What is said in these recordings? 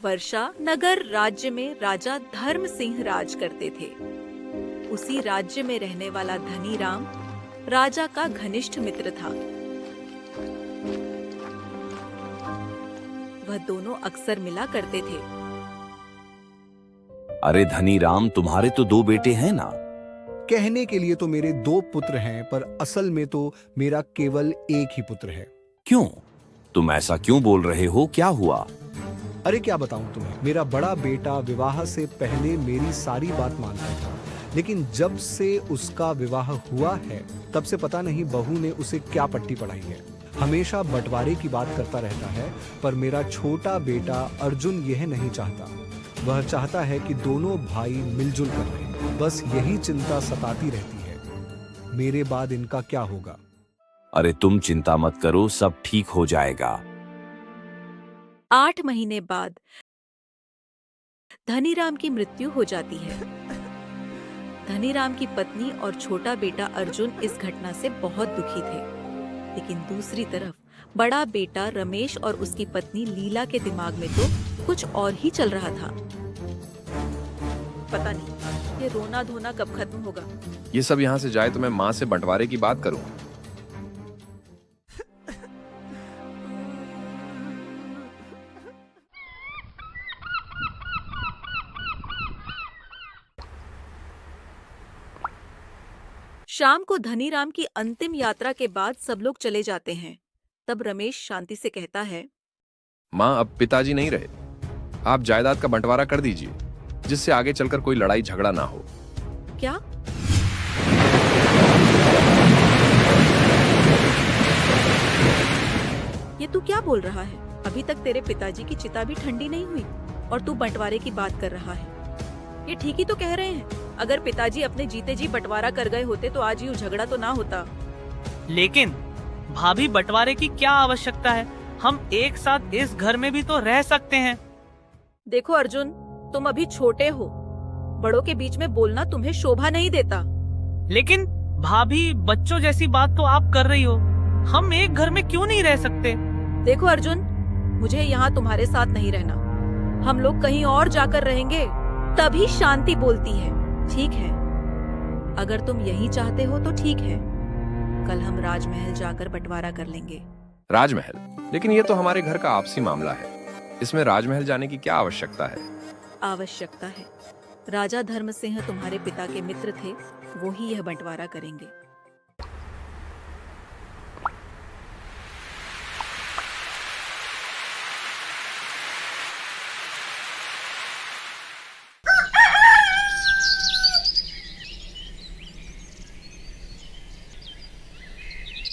वर्षा नगर राज्य में राजा धर्म सिंह राज करते थे। उसी राज्य में रहने वाला धनी राम राजा का घनिष्ठ मित्र था। वह दोनों अक्सर मिला करते थे। अरे धनी राम, तुम्हारे तो 2 बेटे हैं ना? कहने के लिए तो मेरे 2 पुत्र हैं, पर असल में तो मेरा केवल एक ही पुत्र है। क्यों? तुम ऐसा क्यों बोल रहे हो? क्या हुआ? अरे क्या बताऊं तुम्हें, मेरा बड़ा बेटा विवाह से पहले मेरी सारी बात मानता था, लेकिन जब से उसका विवाह हुआ है तब से पता नहीं बहू ने उसे क्या पट्टी पढ़ाई है। हमेशा बंटवारे की बात करता रहता है, पर मेरा छोटा बेटा अर्जुन यह नहीं चाहता। वह चाहता है कि दोनों भाई मिलजुल कर रहें। बस यही चिंता सताती रहती है, मेरे बाद इनका क्या होगा। अरे तुम चिंता मत करो, सब ठीक हो जाएगा। 8 महीने बाद धनीराम की मृत्यु हो जाती है। धनीराम की पत्नी और छोटा बेटा अर्जुन इस घटना से बहुत दुखी थे, लेकिन दूसरी तरफ बड़ा बेटा रमेश और उसकी पत्नी लीला के दिमाग में तो कुछ और ही चल रहा था। पता नहीं ये रोना धोना कब खत्म होगा। ये सब यहाँ से जाए तो मैं माँ से बंटवारे की बात करूँ। शाम को धनीराम की अंतिम यात्रा के बाद सब लोग चले जाते हैं। तब रमेश शांति से कहता है, माँ अब पिताजी नहीं रहे, आप जायदाद का बंटवारा कर दीजिए, जिससे आगे चलकर कोई लड़ाई झगड़ा ना हो। क्या? ये तू क्या बोल रहा है? अभी तक तेरे पिताजी की चिता भी ठंडी नहीं हुई और तू बंटवारे की बात कर रहा है। ये ठीक ही तो कह रहे हैं। अगर पिताजी अपने जीते जी बंटवारा कर गए होते तो आज यूं झगड़ा तो ना होता। लेकिन भाभी, बंटवारे की क्या आवश्यकता है? हम एक साथ इस घर में भी तो रह सकते हैं। देखो अर्जुन, तुम अभी छोटे हो, बड़ों के बीच में बोलना तुम्हें शोभा नहीं देता। लेकिन भाभी, बच्चों जैसी बात तो आप कर रही हो। हम एक घर में क्यों नहीं रह सकते? देखो अर्जुन, मुझे यहाँ तुम्हारे साथ नहीं रहना। हम लोग कहीं और जाकर रहेंगे, तभी शांति बोलती है। ठीक है, अगर तुम यही चाहते हो तो ठीक है। कल हम राजमहल जाकर बंटवारा कर लेंगे। राजमहल? लेकिन ये तो हमारे घर का आपसी मामला है, इसमें राजमहल जाने की क्या आवश्यकता है? आवश्यकता है। राजा धर्म सिंह तुम्हारे पिता के मित्र थे, वो ही यह बंटवारा करेंगे।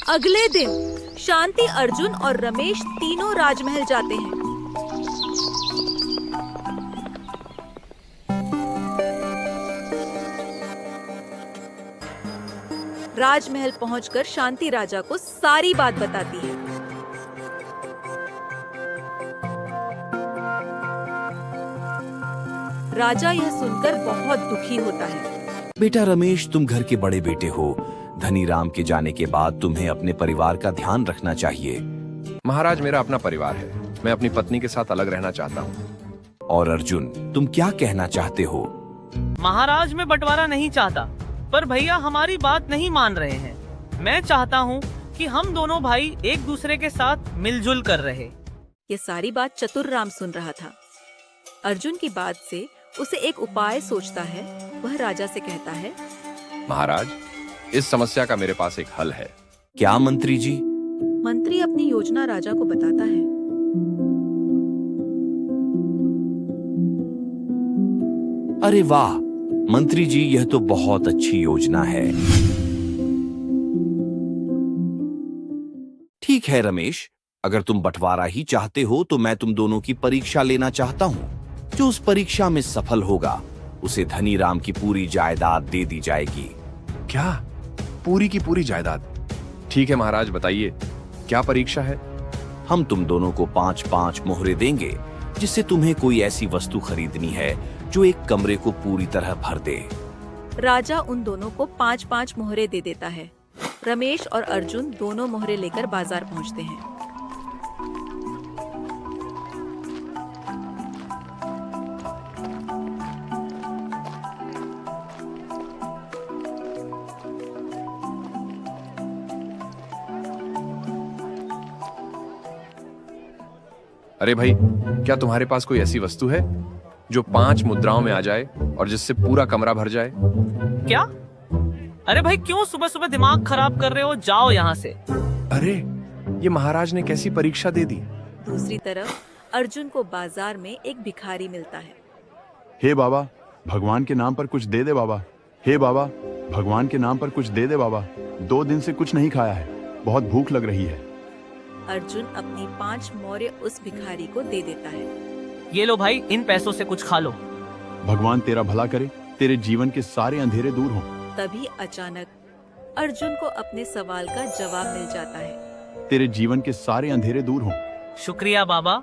अगले दिन शांति, अर्जुन और रमेश तीनों राजमहल जाते हैं। राजमहल पहुंचकर शांति राजा को सारी बात बताती है। राजा यह सुनकर बहुत दुखी होता है। बेटा रमेश, तुम घर के बड़े बेटे हो। धनीराम के जाने के बाद तुम्हें अपने परिवार का ध्यान रखना चाहिए। महाराज, मेरा अपना परिवार है, मैं अपनी पत्नी के साथ अलग रहना चाहता हूँ। और अर्जुन, तुम क्या कहना चाहते हो? महाराज, मैं बंटवारा नहीं चाहता, पर भैया हमारी बात नहीं मान रहे हैं। मैं चाहता हूँ कि हम दोनों भाई एक दूसरे के साथ मिलजुल कर रहे। ये सारी बात चतुर राम सुन रहा था। अर्जुन की बात से उसे एक उपाय सोचता है। वह राजा से कहता है, महाराज, इस समस्या का मेरे पास एक हल है। क्या मंत्री जी? मंत्री अपनी योजना राजा को बताता है। अरे वाह मंत्री जी, यह तो बहुत अच्छी योजना है। ठीक है रमेश, अगर तुम बंटवारा ही चाहते हो तो मैं तुम दोनों की परीक्षा लेना चाहता हूँ। जो उस परीक्षा में सफल होगा उसे धनीराम की पूरी जायदाद दे दी जाएगी। क्या? पूरी की पूरी जायदाद? ठीक है महाराज, बताइए क्या परीक्षा है? हम तुम दोनों को 5-5 मोहरे देंगे, जिससे तुम्हें कोई ऐसी वस्तु खरीदनी है जो एक कमरे को पूरी तरह भर दे। राजा उन दोनों को 5-5 मोहरे दे देता है। रमेश और अर्जुन दोनों मोहरे लेकर बाजार पहुंचते हैं। अरे भाई, क्या तुम्हारे पास कोई ऐसी वस्तु है जो 5 मुद्राओं में आ जाए और जिससे पूरा कमरा भर जाए? क्या? अरे भाई, क्यों सुबह सुबह दिमाग खराब कर रहे हो? जाओ यहाँ से। अरे, ये महाराज ने कैसी परीक्षा दे दी। दूसरी तरफ अर्जुन को बाजार में एक भिखारी मिलता है। हे बाबा, भगवान के नाम पर कुछ दे दे बाबा। हे बाबा, भगवान के नाम पर कुछ दे दे बाबा। 2 दिन से कुछ नहीं खाया है, बहुत भूख लग रही है। अर्जुन अपनी 5 मौर्य उस भिखारी को दे देता है। ये लो भाई, इन पैसों से कुछ खा लो। भगवान तेरा भला करे, तेरे जीवन के सारे अंधेरे दूर हों। तभी अचानक अर्जुन को अपने सवाल का जवाब मिल जाता है। तेरे जीवन के सारे अंधेरे दूर हों। शुक्रिया बाबा।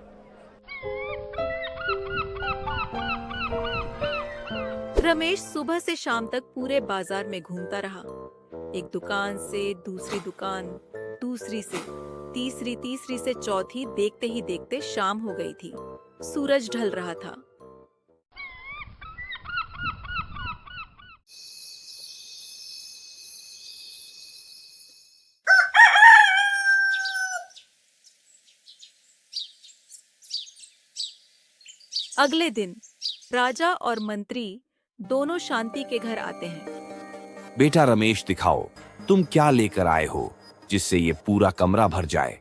रमेश सुबह से शाम तक पूरे बाजार में घूमता रहा। एक दुकान से दूसरी दुकान, दूसरी से तीसरी, तीसरी से चौथी, देखते ही देखते शाम हो गई थी। सूरज ढल रहा था। अगले दिन राजा और मंत्री दोनों शांति के घर आते हैं। बेटा रमेश, दिखाओ तुम क्या लेकर आए हो जिससे ये पूरा कमरा भर जाए।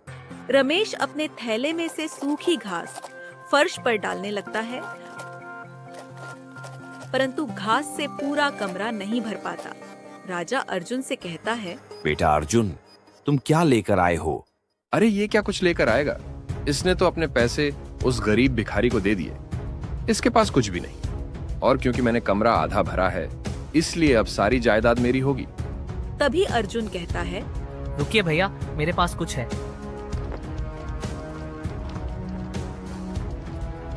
रमेश अपने थैले में से सूखी घास फर्श पर डालने लगता है, परंतु घास से पूरा कमरा नहीं भर पाता। राजा अर्जुन से कहता है, बेटा अर्जुन, तुम क्या लेकर आए हो? अरे, ये क्या कुछ लेकर आएगा? इसने तो अपने पैसे उस गरीब भिखारी को दे दिए। इसके पास कुछ भी नहीं, और क्योंकि मैंने कमरा आधा भरा है, इसलिए अब सारी जायदाद मेरी होगी। तभी अर्जुन कहता है, रुकिए भैया, मेरे पास कुछ है।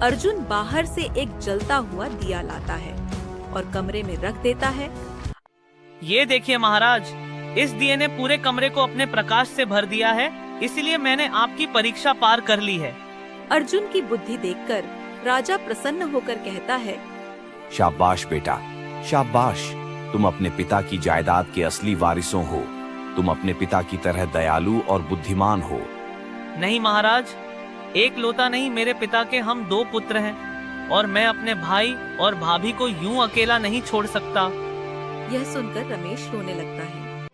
अर्जुन बाहर से एक जलता हुआ दिया लाता है और कमरे में रख देता है। ये देखिए महाराज, इस दिए ने पूरे कमरे को अपने प्रकाश से भर दिया है, इसलिए मैंने आपकी परीक्षा पार कर ली है। अर्जुन की बुद्धि देखकर राजा प्रसन्न होकर कहता है, शाबाश बेटा, शाबाश। तुम अपने पिता की जायदाद के असली वारिसों हो। तुम अपने पिता की तरह दयालु और बुद्धिमान हो। नहीं महाराज, एक लौता नहीं, मेरे पिता के हम 2 पुत्र हैं और मैं अपने भाई और भाभी को यूं अकेला नहीं छोड़ सकता। यह सुनकर रमेश रोने लगता है।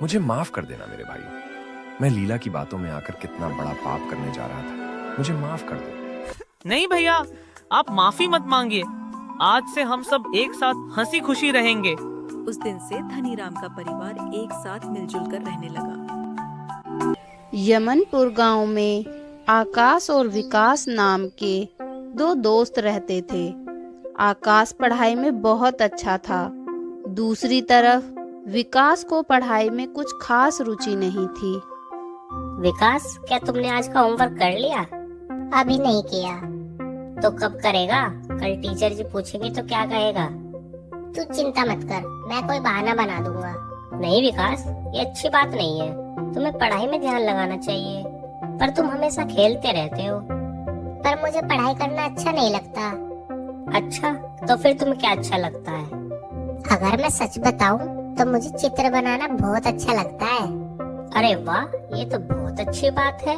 मुझे माफ कर देना मेरे भाई। मैं लीला की बातों में आकर कितना बड़ा पाप करने जा रहा था। मुझे माफ कर दो। नहीं भैया, आप माफी मत मांगिए। आज से हम सब एक साथ हंसी खुशी रहेंगे। उस दिन से धनीराम का परिवार एक साथ मिलजुल कर रहने लगा। यमनपुर गांव में आकाश और विकास नाम के 2 दोस्त रहते थे। आकाश पढ़ाई में बहुत अच्छा था। दूसरी तरफ विकास को पढ़ाई में कुछ खास रुचि नहीं थी। विकास, क्या तुमने आज का होमवर्क कर लिया? अभी नहीं किया। तो कब करेगा? कल टीचर जी पूछेंगे तो क्या कहेगा? तू चिंता मत कर, मैं कोई बहाना बना दूंगा। नहीं विकास, ये अच्छी बात नहीं है। तुम्हें पढ़ाई में ध्यान लगाना चाहिए, पर तुम हमेशा खेलते रहते हो। पर मुझे पढ़ाई करना अच्छा नहीं लगता। अच्छा, तो फिर तुम्हें क्या अच्छा लगता है? अगर मैं सच बताऊं तो मुझे चित्र बनाना बहुत अच्छा लगता है। अरे वाह, ये तो बहुत अच्छी बात है।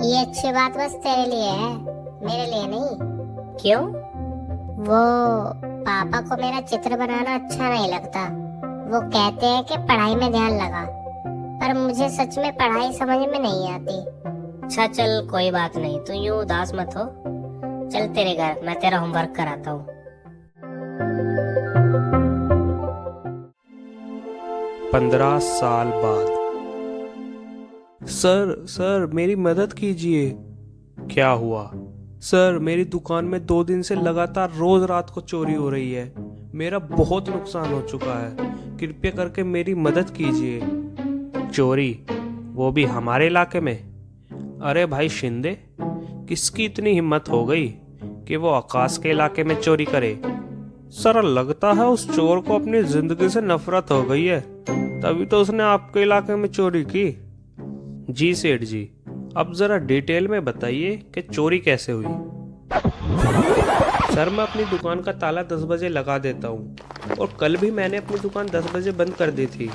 ये अच्छी बात बस तेरे लिए है, मेरे लिए नहीं। क्यों? वो पापा को मेरा चित्र बनाना अच्छा नहीं लगता। वो कहते हैं कि पढ़ाई में ध्यान लगा, पर मुझे सच में पढ़ाई समझ में नहीं आती। अच्छा चल, कोई बात नहीं, तू यूं उदास मत हो। चल तेरे घर, मैं तेरा होमवर्क कराता हूँ। 15 साल बाद। सर मेरी मदद कीजिए। क्या हुआ? सर, मेरी दुकान में 2 दिन से लगातार रोज रात को चोरी हो रही है। मेरा बहुत नुकसान हो चुका है। कृपया करके मेरी मदद कीजिए। चोरी? वो भी हमारे इलाके में? अरे भाई शिंदे, किसकी इतनी हिम्मत हो गई कि वो आकाश के इलाके में चोरी करे? सर, लगता है उस चोर को अपनी जिंदगी से नफरत हो गई है, तभी तो उसने आपके इलाके में चोरी की। जी सेठ जी, अब जरा डिटेल में बताइए कि चोरी कैसे हुई। सर, मैं अपनी दुकान का ताला 10 बजे लगा देता हूँ और कल भी मैंने अपनी दुकान 10 बजे बंद कर दी थी।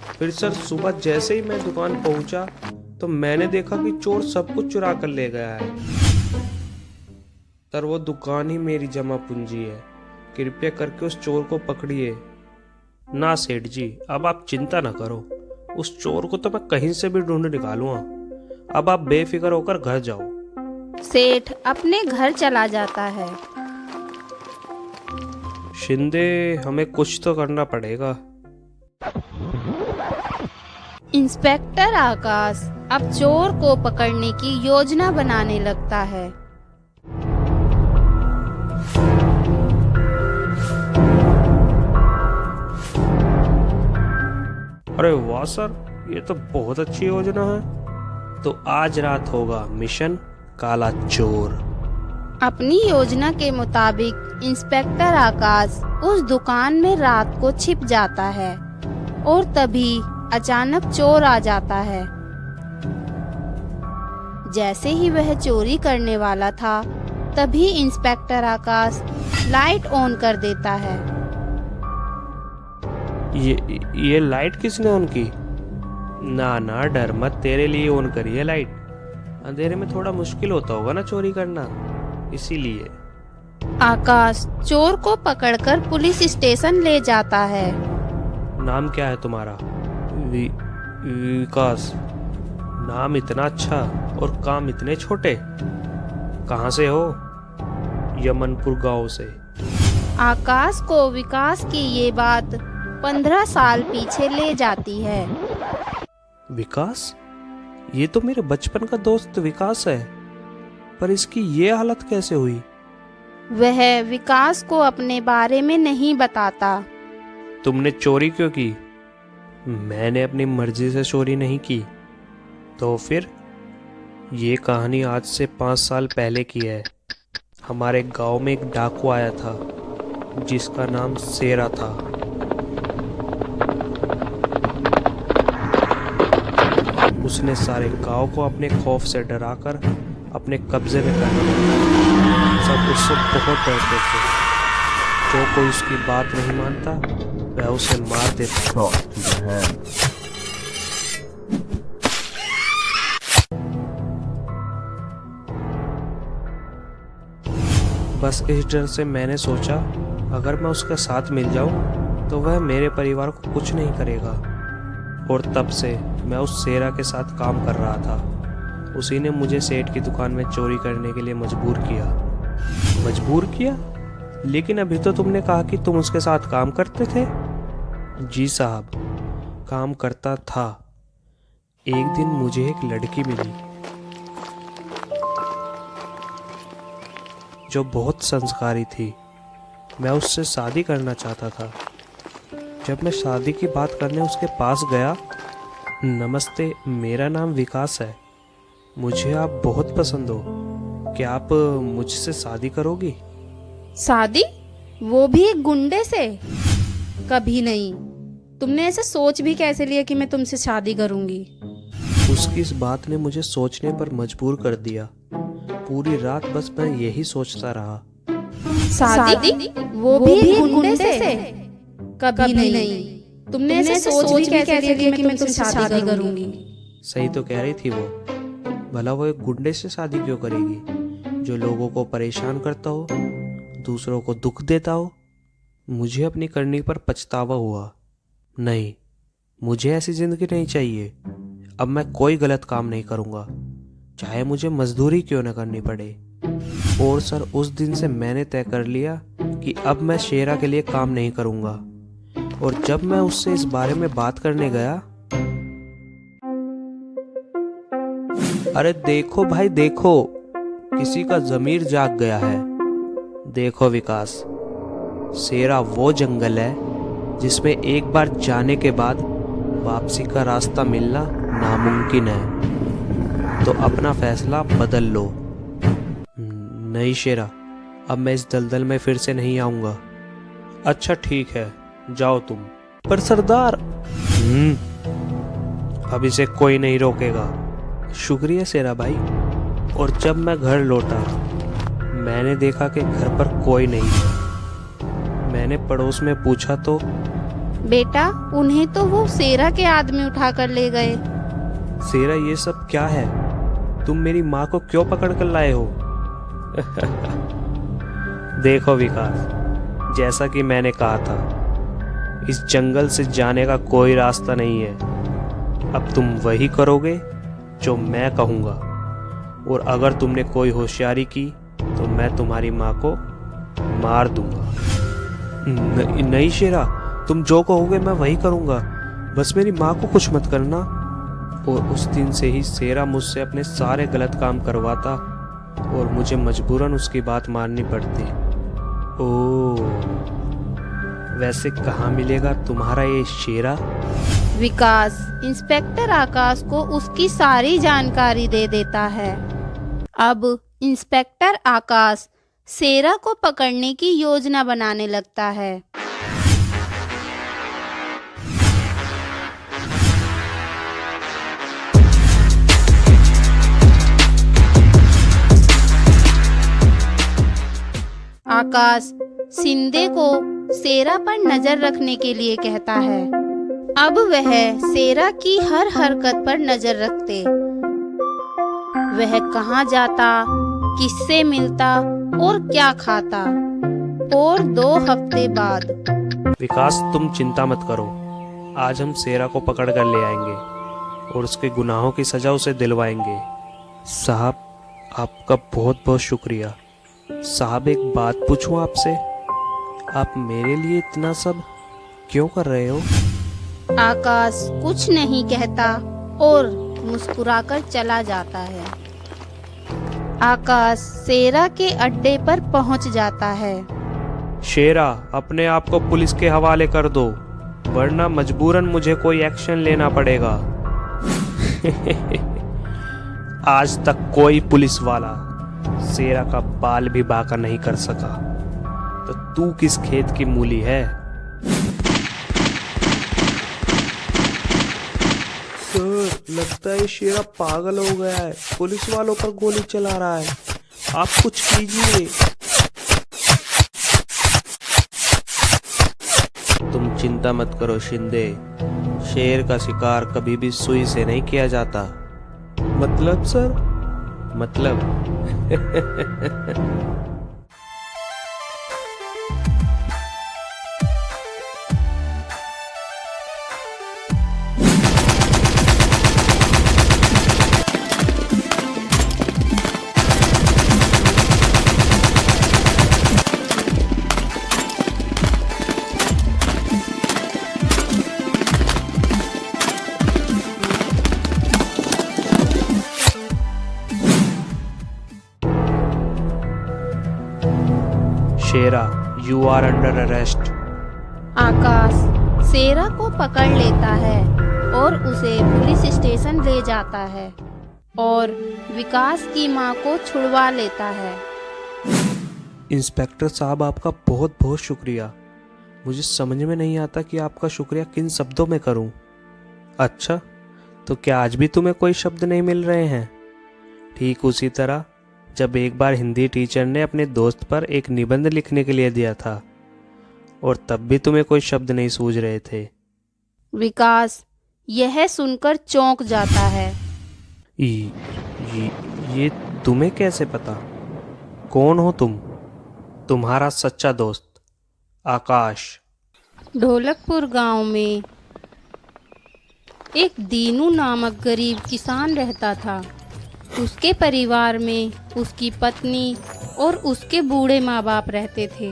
फिर सर, सुबह जैसे ही मैं दुकान पहुंचा तो मैंने देखा कि चोर सब कुछ चुरा कर ले गया है। सर वो दुकान ही मेरी जमा पूंजी है, कृपया करके उस चोर को पकड़िए। ना सेठ जी, अब आप चिंता ना करो, उस चोर को तो मैं कहीं से भी ढूंढ निकालूंगा। अब आप बेफिक्र होकर घर जाओ। सेठ अपने घर चला जाता है। शिंदे, हमें कुछ तो करना पड़ेगा। इंस्पेक्टर आकाश अब चोर को पकड़ने की योजना बनाने लगता है। अरे वाह सर, ये तो बहुत अच्छी योजना है। तो आज रात होगा मिशन काला चोर। अपनी योजना के मुताबिक इंस्पेक्टर आकाश उस दुकान में रात को छिप जाता है और तभी अचानक चोर आ जाता है। जैसे ही वह चोरी करने वाला था, तभी इंस्पेक्टर आकाश लाइट ऑन कर देता है। ये लाइट किसने ऑन की? ना ना, डर मत, तेरे लिए ऑन करी है लाइट। अंधेरे में थोड़ा मुश्किल होता होगा ना चोरी करना, इसीलिए। आकाश चोर को पकड़कर पुलिस स्टेशन ले जाता है। नाम क्या है तुम्हारा? विकास। नाम इतना अच्छा और काम इतने छोटे। कहाँ से हो? यमनपुर गांव से। आकाश को विकास की ये बात 15 साल पीछे ले जाती है। विकास? ये तो मेरे बचपन का दोस्त विकास है, पर इसकी ये हालत कैसे हुई? वह विकास को अपने बारे में नहीं बताता। तुमने चोरी क्यों की? मैंने अपनी मर्जी से चोरी नहीं की। तो फिर? ये कहानी आज से 5 साल पहले की है। हमारे गांव में एक डाकू आया था जिसका नाम शेरा था। उसने सारे गांव को अपने खौफ से डराकर अपने कब्जे में कर लिया। सब उससे बहुत डरते थे। जो कोई उसकी बात नहीं मानता वह उसे मार देता। बस इस डर से मैंने सोचा अगर मैं उसके साथ मिल जाऊं तो वह मेरे परिवार को कुछ नहीं करेगा। और तब से मैं उस शेरा के साथ काम कर रहा था। उसी ने मुझे सेठ की दुकान में चोरी करने के लिए मजबूर किया। मजबूर किया? लेकिन अभी तो तुमने कहा कि तुम उसके साथ काम करते थे। जी साहब, काम करता था। एक दिन मुझे एक लड़की मिली जो बहुत संस्कारी थी। मैं उससे शादी करना चाहता था। जब मैं शादी की बात करने उसके पास गया, नमस्ते, मेरा नाम विकास है, मुझे आप बहुत पसंद हो, क्या आप मुझसे शादी करोगी? शादी? वो भी एक गुंडे से? कभी नहीं। तुमने ऐसे सोच भी कैसे लिया कि मैं तुमसे शादी करूंगी? उसकी इस बात ने मुझे सोचने पर मजबूर कर दिया। पूरी रात बस मैं यही सोचता रहा। शादी? वो भी एक गुंडे से? कभी नहीं। तुमने ऐसे सोच भी कैसे लिया कि मैं तुमसे शादी करूंगी? सही तो कह रही थी वो। भला वो एक गुंडे से शादी क्यों करेगी जो लोगों को परेशान करता हो, दूसरों को दुख देता हो? मुझे अपनी करनी पर पछतावा हुआ। नहीं, मुझे ऐसी जिंदगी नहीं चाहिए। अब मैं कोई गलत काम नहीं करूंगा, चाहे मुझे मजदूरी क्यों न करनी पड़े। और सर, उस दिन से मैंने तय कर लिया कि अब मैं शेरा के लिए काम नहीं करूंगा। और जब मैं उससे इस बारे में बात करने गया, अरे देखो भाई देखो, किसी का जमीर जाग गया है। देखो विकास, शेरा वो जंगल है जिसमें एक बार जाने के बाद वापसी का रास्ता मिलना नामुमकिन है। तो अपना फैसला बदल लो। नहीं शेरा, अब मैं इस दलदल में फिर से नहीं आऊंगा। अच्छा ठीक है, जाओ तुम। पर सरदार, अब इसे कोई नहीं रोकेगा। शुक्रिया शेरा भाई। और जब मैं घर लौटा, मैंने देखा कि घर पर कोई नहीं है। मैंने पड़ोस में पूछा तो बेटा, उन्हें तो वो शेरा के आदमी उठा कर ले गए। शेरा ये सब क्या है? तुम मेरी माँ को क्यों पकड़ कर लाए हो? देखो विकास, जैसा कि मैंने कहा था, इस जंगल से जाने का कोई रास्ता नहीं है। अब तुम वही करोगे जो मैं कहूँगा, और अगर तुमने कोई होशियारी की तो मैं तुम्हारी माँ को मार दूंगा। नहीं शेरा, तुम जो कहोगे मैं वही करूँगा, बस मेरी माँ को कुछ मत करना। और उस दिन से ही शेरा मुझसे अपने सारे गलत काम करवाता और मुझे मजबूरन उसकी बात माननी पड़ती। ओह, वैसे कहाँ मिलेगा तुम्हारा ये शेरा? विकास इंस्पेक्टर आकाश को उसकी सारी जानकारी दे देता है। अब इंस्पेक्टर आकाश शेरा को पकड़ने की योजना बनाने लगता है। आकाश शिंदे को शेरा पर नजर रखने के लिए कहता है। अब वह शेरा की हर हरकत पर नजर रखते। वह कहाँ जाता, किससे मिलता और क्या खाता। और 2 हफ्ते बाद। विकास तुम चिंता मत करो, आज हम शेरा को पकड़ कर ले आएंगे और उसके गुनाहों की सजा उसे दिलवाएंगे। साहब आपका बहुत बहुत शुक्रिया। साहब एक बात पूछूं आपसे, आप मेरे लिए इतना सब क्यों कर रहे हो? आकाश कुछ नहीं कहता और मुस्कुराकर चला जाता है। आकाश शेरा के अड्डे पर पहुंच जाता है। शेरा अपने आप को पुलिस के हवाले कर दो, वरना मजबूरन मुझे कोई एक्शन लेना पड़ेगा। आज तक कोई पुलिस वाला शेरा का बाल भी बांका नहीं कर सका, तो तू किस खेत की मूली है? सर लगता है शेरा पागल हो गया है, पुलिस वालों पर गोली चला रहा है, आप कुछ कीजिए। तुम चिंता मत करो शिंदे, शेर का शिकार कभी भी सुई से नहीं किया जाता। मतलब सर? मतलब शेरा, यू आर अंडर अरेस्ट। आकाश शेरा को पकड़ लेता है और उसे पुलिस स्टेशन ले जाता है और विकास की मां को छुड़वा लेता है। इंस्पेक्टर साहब आपका बहुत बहुत शुक्रिया। मुझे समझ में नहीं आता कि आपका शुक्रिया किन शब्दों में करूं। अच्छा, तो क्या आज भी तुम्हें कोई शब्द नहीं मिल रहे हैं? ठीक उसी तरह जब एक बार हिंदी टीचर ने अपने दोस्त पर एक निबंध लिखने के लिए दिया था और तब भी तुम्हें कोई शब्द नहीं सूझ रहे थे। विकास यह सुनकर चौंक जाता है। ये तुम्हें कैसे पता? कौन हो तुम? तुम्हारा सच्चा दोस्त आकाश। ढोलकपुर गांव में एक दीनू नामक गरीब किसान रहता था। उसके परिवार में उसकी पत्नी और उसके बूढ़े माँ बाप रहते थे।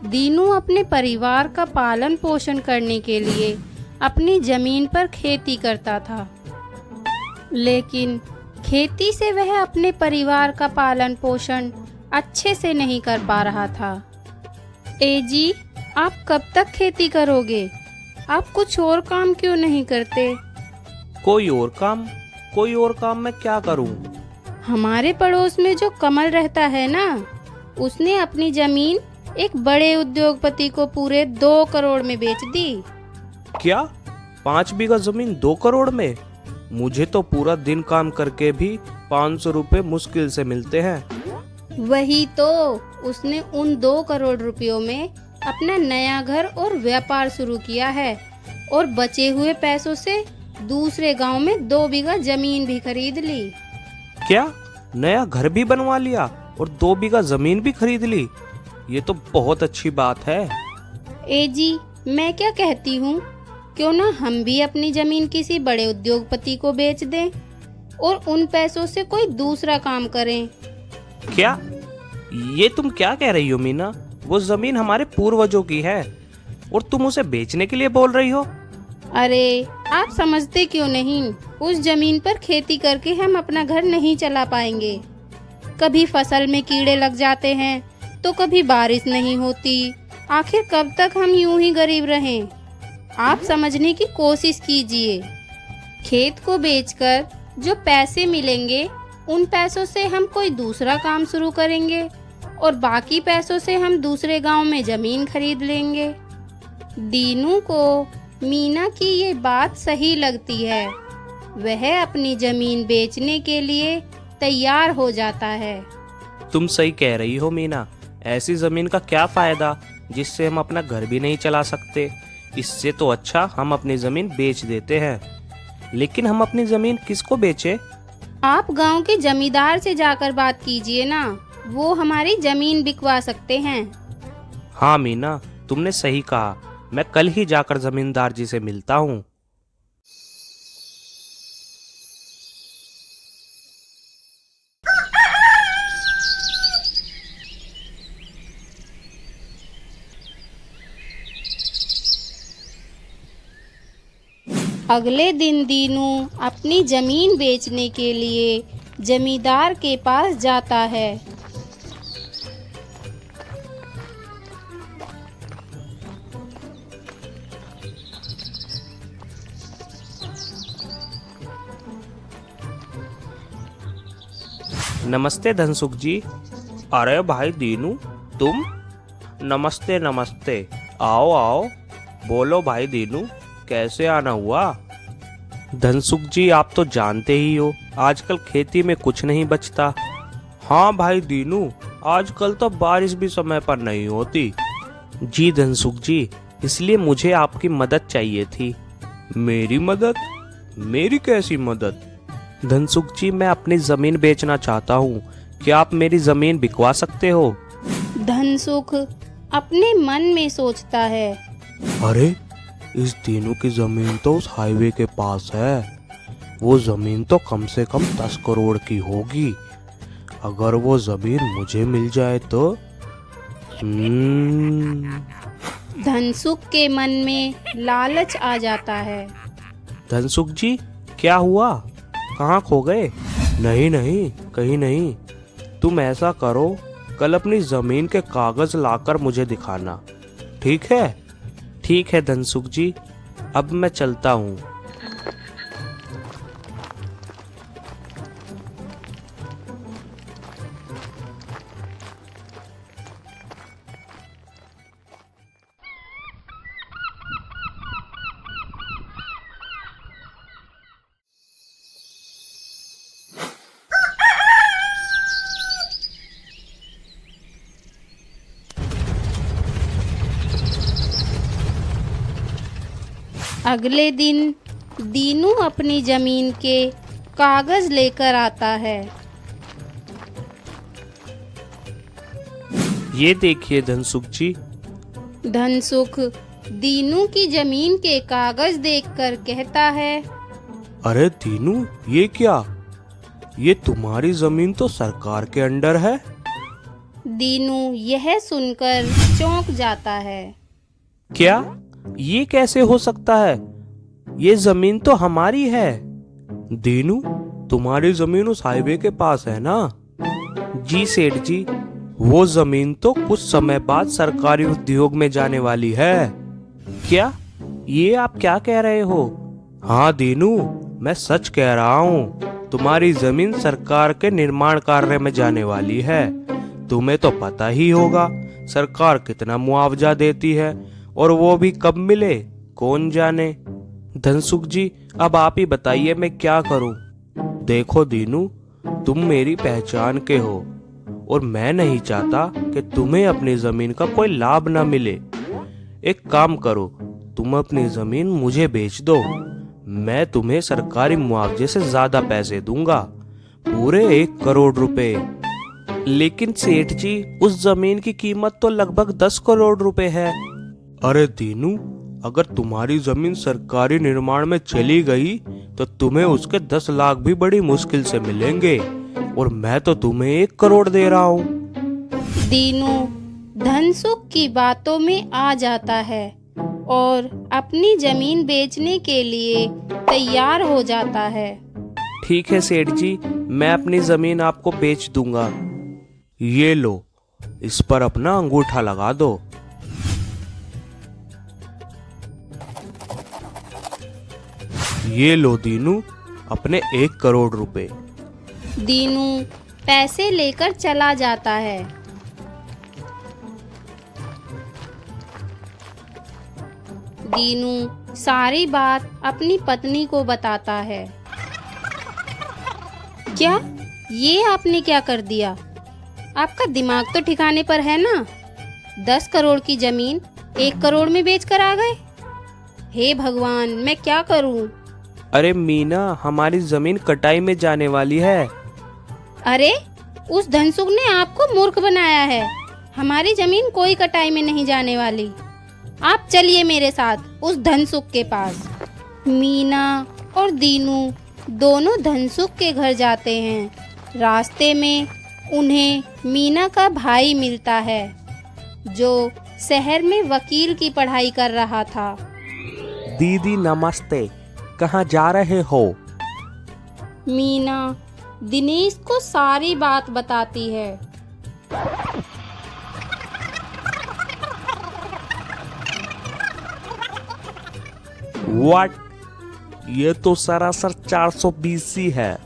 दीनू अपने परिवार का पालन पोषण करने के लिए अपनी जमीन पर खेती करता था, लेकिन खेती से वह अपने परिवार का पालन पोषण अच्छे से नहीं कर पा रहा था। ए जी, आप कब तक खेती करोगे? आप कुछ और काम क्यों नहीं करते? कोई और काम मैं क्या करूं? हमारे पड़ोस में जो कमल रहता है ना, उसने अपनी जमीन एक बड़े उद्योगपति को पूरे 2 करोड़ में बेच दी। क्या? 5 बीघा जमीन 2 करोड़ में? मुझे तो पूरा दिन काम करके भी 500 रुपए मुश्किल से मिलते हैं। वही तो, उसने उन 2 करोड़ रुपयों में अपना नया घर और व्यापार शुरू किया है और बचे हुए पैसों से दूसरे गांव में 2 बीघा जमीन भी खरीद ली। क्या? नया घर भी बनवा लिया और 2 बीघा जमीन भी खरीद ली? ये तो बहुत अच्छी बात है। ए जी, मैं क्या कहती हूँ, क्यों ना हम भी अपनी जमीन किसी बड़े उद्योगपति को बेच दें और उन पैसों से कोई दूसरा काम करें। क्या? ये तुम क्या कह रही हो मीना? वो जमीन हमारे पूर्वजों की है और तुम उसे बेचने के लिए बोल रही हो? अरे आप समझते क्यों नहीं? उस जमीन पर खेती करके हम अपना घर नहीं चला पाएंगे। कभी फसल में कीड़े लग जाते हैं तो कभी बारिश नहीं होती। आखिर कब तक हम यूं ही गरीब रहें? आप समझने की कोशिश कीजिए। खेत को बेचकर जो पैसे मिलेंगे उन पैसों से हम कोई दूसरा काम शुरू करेंगे और बाकी पैसों से हम दूसरे गांव में जमीन खरीद लेंगे। दीनू को मीना की ये बात सही लगती है। वह अपनी जमीन बेचने के लिए तैयार हो जाता है। तुम सही कह रही हो मीना। ऐसी जमीन का क्या फायदा जिससे हम अपना घर भी नहीं चला सकते। इससे तो अच्छा हम अपनी जमीन बेच देते हैं। लेकिन हम अपनी जमीन किसको बेचे? आप गांव के जमींदार से जाकर बात कीजिए ना, वो हमारी जमीन बिकवा सकते हैं। हाँ मीना, तुमने सही कहा। मैं कल ही जाकर जमींदार जी से मिलता हूँ। अगले दिन दीनू अपनी जमीन बेचने के लिए जमींदार के पास जाता है। नमस्ते धनसुख जी। अरे भाई दीनू, तुम? नमस्ते नमस्ते। आओ आओ। बोलो भाई दीनू, कैसे आना हुआ? धनसुख जी, आप तो जानते ही हो आजकल खेती में कुछ नहीं बचता। हाँ भाई दीनू, आजकल तो बारिश भी समय पर नहीं होती। जी धनसुख जी, इसलिए मुझे आपकी मदद चाहिए थी। मेरी मदद? मेरी कैसी मदद? धनसुख जी, मैं अपनी जमीन बेचना चाहता हूँ। क्या आप मेरी जमीन बिकवा सकते हो? धनसुख अपने मन में सोचता है, अरे इस दीनू की जमीन तो उस हाईवे के पास है। वो जमीन तो कम से कम 10 करोड़ की होगी। अगर वो जमीन मुझे मिल जाए तो धनसुख के मन में लालच आ जाता है। धनसुख जी, क्या हुआ? कहाँ खो गए? नहीं नहीं, कहीं नहीं। तुम ऐसा करो, कल अपनी जमीन के कागज लाकर मुझे दिखाना। ठीक है? ठीक है धनसुख जी, अब मैं चलता हूँ। अगले दिन दीनू अपनी जमीन के कागज लेकर आता है। ये देखिए धनसुख जी। धनसुख दीनू की जमीन के कागज देखकर कहता है, अरे दीनू, ये क्या? ये तुम्हारी जमीन तो सरकार के अंडर है। दीनू यह सुनकर चौंक जाता है। क्या? ये कैसे हो सकता है? ये जमीन तो हमारी है। दीनू, तुम्हारी जमीन उस हाईवे के पास है ना? जी सेठ जी, वो जमीन तो कुछ समय बाद सरकारी उद्योग में जाने वाली है। क्या? ये आप क्या कह रहे हो? हाँ दीनू, मैं सच कह रहा हूँ। तुम्हारी जमीन सरकार के निर्माण कार्य में जाने वाली है। तुम्हें तो पता ही होगा सरकार कितना मुआवजा देती है, और वो भी कब मिले कौन जाने। धनसुख जी, अब आप ही बताइए मैं क्या करूं? देखो दीनू, तुम मेरी पहचान के हो और मैं नहीं चाहता कि तुम्हें अपनी जमीन का कोई लाभ ना मिले। एक काम करो, तुम अपनी जमीन मुझे बेच दो। मैं तुम्हें सरकारी मुआवजे से ज्यादा पैसे दूंगा, पूरे 1 करोड़ रुपए। लेकिन सेठ जी, उस जमीन की कीमत तो लगभग 10 करोड़ रुपए है। अरे दीनू, अगर तुम्हारी जमीन सरकारी निर्माण में चली गई तो तुम्हें उसके 10 लाख भी बड़ी मुश्किल से मिलेंगे, और मैं तो तुम्हें 1 करोड़ दे रहा हूँ। दीनू धनसुख की बातों में आ जाता है और अपनी जमीन बेचने के लिए तैयार हो जाता है। ठीक है सेठ जी, मैं अपनी जमीन आपको बेच दूंगा। ये लो, इस पर अपना अंगूठा लगा दो। ये लो दीनू, अपने 1 करोड़ रुपए। दीनू पैसे लेकर चला जाता है। दीनू सारी बात अपनी पत्नी को बताता है। क्या ये आपने क्या कर दिया? आपका दिमाग तो ठिकाने पर है ना? 10 करोड़ की जमीन 1 करोड़ में बेच कर आ गए। हे भगवान, मैं क्या करूं? अरे मीना, हमारी जमीन कटाई में जाने वाली है। अरे उस धनसुख ने आपको मूर्ख बनाया है। हमारी जमीन कोई कटाई में नहीं जाने वाली। आप चलिए मेरे साथ उस धनसुख के पास। मीना और दीनू दोनों धनसुख के घर जाते हैं। रास्ते में उन्हें मीना का भाई मिलता है, जो शहर में वकील की पढ़ाई कर रहा था। दीदी नमस्ते, कहाँ जा रहे हो? मीना दिनेश को सारी बात बताती है। व्हाट? ये तो सरासर 420 है।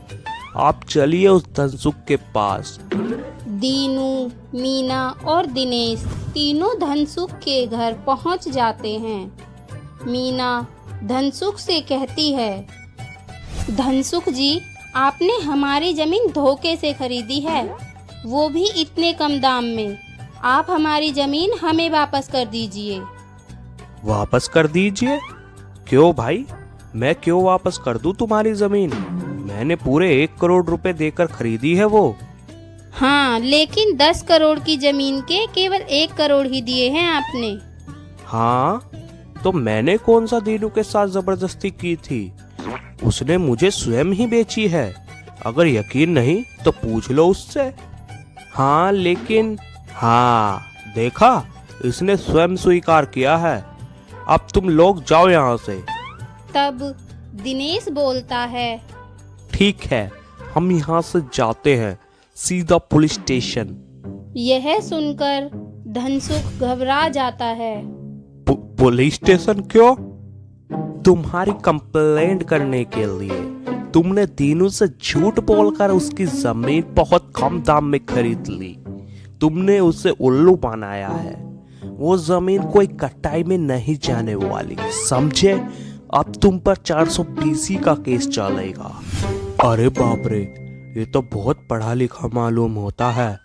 आप चलिए उस धनसुख के पास। दीनू, मीना और दिनेश तीनों धनसुख के घर पहुंच जाते हैं। मीना धनसुख से कहती है, धनसुख जी, आपने हमारी जमीन धोखे से खरीदी है, वो भी इतने कम दाम में। आप हमारी जमीन हमें वापस कर दीजिए। वापस कर दीजिए? क्यों भाई, मैं क्यों वापस कर दूं तुम्हारी जमीन? मैंने पूरे 1 करोड़ रुपए देकर खरीदी है वो। हाँ, लेकिन 10 करोड़ की जमीन के केवल 1 करोड़ ही दिए हैं आपने। हाँ, तो मैंने कौन सा दीनू के साथ जबरदस्ती की थी? उसने मुझे स्वयं ही बेची है। अगर यकीन नहीं तो पूछ लो उससे। हाँ लेकिन, हाँ देखा, इसने स्वयं स्वीकार किया है। अब तुम लोग जाओ यहाँ से। तब दिनेश बोलता है, ठीक है, हम यहाँ से जाते हैं सीधा पुलिस स्टेशन। यह सुनकर धनसुख घबरा जाता है। पुलिस स्टेशन क्यों? तुम्हारी कंप्लेंट करने के लिए। तुमने दीनू से झूठ बोलकर उसकी जमीन बहुत कम दाम में खरीद ली। तुमने उसे उल्लू बनाया है। वो जमीन कोई कटाई में नहीं जाने वाली, समझे? अब तुम पर 420 का केस चलेगा। अरे बाप रे, ये तो बहुत पढ़ा लिखा मालूम होता है।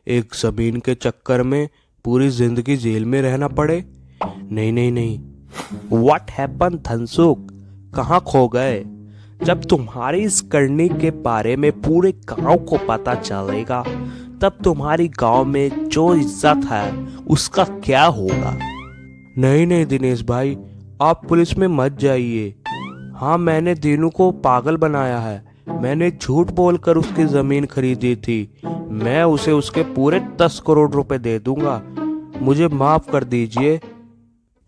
एक जमीन के चक्कर में पूरी जिंदगी जेल में रहना पड़े। नहीं नहीं नहीं। व्हाट हैपन धनसुख, कहाँ खो गए? जब तुम्हारी इस करनी के बारे में पूरे गांव को पता चलेगा, तब तुम्हारी गांव में जो इज्जत है उसका क्या होगा? नहीं नहीं दिनेश भाई, आप पुलिस में मत जाइए। हाँ, मैंने दीनू को पागल बनाया है। मैंने झूठ बोलकर उसकी जमीन खरीदी थी। मैं उसे उसके पूरे 10 करोड़ रुपए दे दूंगा। मुझे माफ कर दीजिए।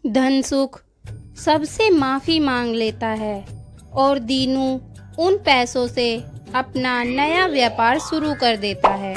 धनसुख सबसे माफी मांग लेता है और दीनू उन पैसों से अपना नया व्यापार शुरू कर देता है।